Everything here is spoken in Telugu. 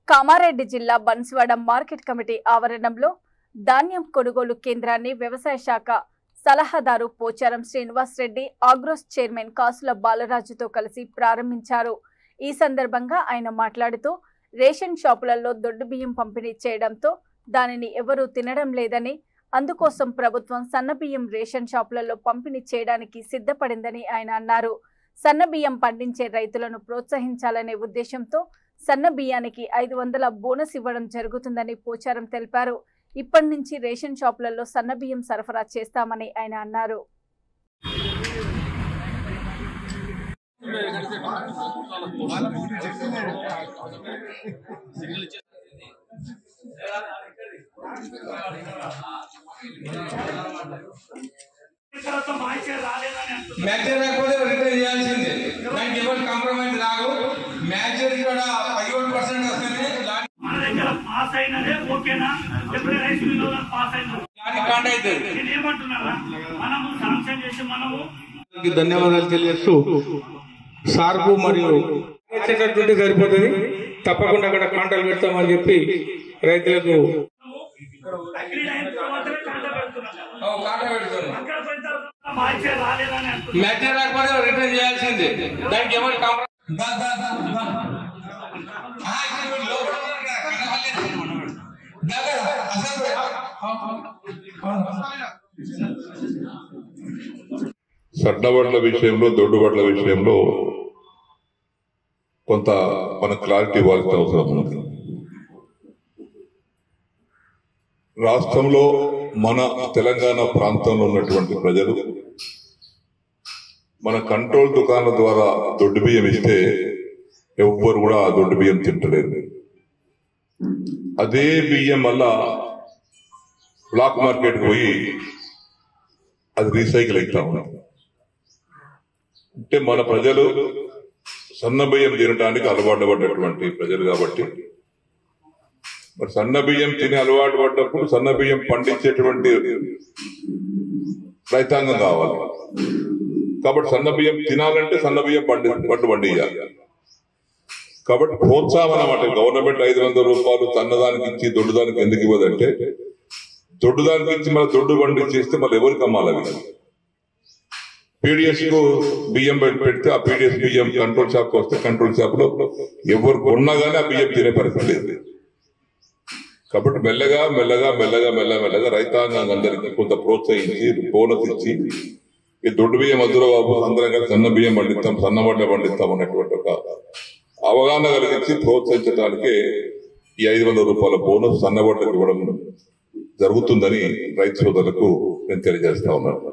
కామారెడ్డి జిల్లా బన్స్వాడ మార్కెట్ కమిటీ ఆవరణంలో ధాన్యం కొనుగోలు కేంద్రాన్ని వ్యవసాయ శాఖ సలహాదారు పోచారం శ్రీనివాస్ రెడ్డి ఆగ్రోస్ చైర్మన్ కాసుల బాలరాజుతో కలిసి ప్రారంభించారు। ఈ సందర్భంగా ఆయన మాట్లాడుతూ రేషన్ షాపులలో దొడ్డు బియ్యం పంపిణీ చేయడంతో దానిని ఎవరూ తినడం లేదని, అందుకోసం ప్రభుత్వం సన్నబియ్యం రేషన్ షాపులలో పంపిణీ చేయడానికి సిద్ధపడిందని ఆయన అన్నారు। సన్నబియ్యం పండించే రైతులను ప్రోత్సహించాలనే ఉద్దేశంతో సన్న బియ్యానికి 500 బోనస్ ఇవ్వడం జరుగుతుందని పోచారం తెలిపారు। ఇప్పటి నుంచి రేషన్ షాపులలో సన్న బియ్యం సరఫరా చేస్తామని ఆయన అన్నారు। ధన్యవాదాలు తెలియజేస్తూ సార్కు మరియు సరిపోతుంది, తప్పకుండా అక్కడ కాంటాలు పెడతామని చెప్పి రైతులకు రిటర్న్ చేయాల్సిందే। దానికి ఎవరు సన్నబడ్ల విషయంలో దొడ్డుబడ్ల విషయంలో కొంత మన క్లారిటీ ఇవ్వాల్సిన అవసరం ఉంది। రాష్ట్రంలో మన తెలంగాణ ప్రాంతంలో ఉన్నటువంటి ప్రజలు మన కంట్రోల్ దుకాణాల ద్వారా దొడ్డు బియ్యం ఇస్తే ఎవ్వరు కూడా ఆ దొడ్డు బియ్యం తింటలేదు। అదే బియ్యం వల్ల బ్లాక్ మార్కెట్ పోయి అది రీసైకిల్ అవుతా ఉన్నాం। అంటే మన ప్రజలు సన్న బియ్యం తినడానికి అలవాటు పడ్డటువంటి ప్రజలు కాబట్టి, మరి సన్న బియ్యం తిని అలవాటు పడ్డప్పుడు సన్న బియ్యం పండించేటువంటి రైతాంగం కావాలి కాబట్టి సన్న బియ్యం తినాలంటే సన్న బియ్యం పండియాలి కాబట్టి ప్రోత్సాహం అన్నమాట। గవర్నమెంట్ 500 రూపాయలు సన్నదానికి ఇచ్చి దొడ్డుదానికి ఎందుకు ఇవ్వదంటే, దొడ్డుదానికి ఇచ్చి మళ్ళీ దొడ్డు పండించేస్తే మళ్ళీ ఎవరికి అమ్మాలి? అవి పీడిఎస్ కు బియ్యం పెడితే ఆ పీడిఎస్ బియ్యం కంట్రోల్ షాప్ వస్తే కంట్రోల్ షాప్ లో ఎవరు కొన్నా గానీ ఆ బియ్యం తినే పరిస్థితి లేదు కాబట్టి మెల్లగా మెల్లగా మెల్లగా మెల్లమెల్లగా రైతాంగం అందరికీ కొంత ప్రోత్సహించి బోనస్ ఇచ్చి ఈ దొడ్డు బియ్యం వద్దురా బాబు, అందరం కలిసి సన్న బియ్యం పండిస్తాం, సన్నబడ్డ పండిస్తాం అన్నటువంటి ఒక అవగాహన కలిగించి ప్రోత్సహించడానికి ఈ 500 రూపాయల బోనస్ సన్నబడ్డకు ఇవ్వడం జరుగుతుందని రైతు సోదరులకు నేను తెలియజేస్తా ఉన్నాను।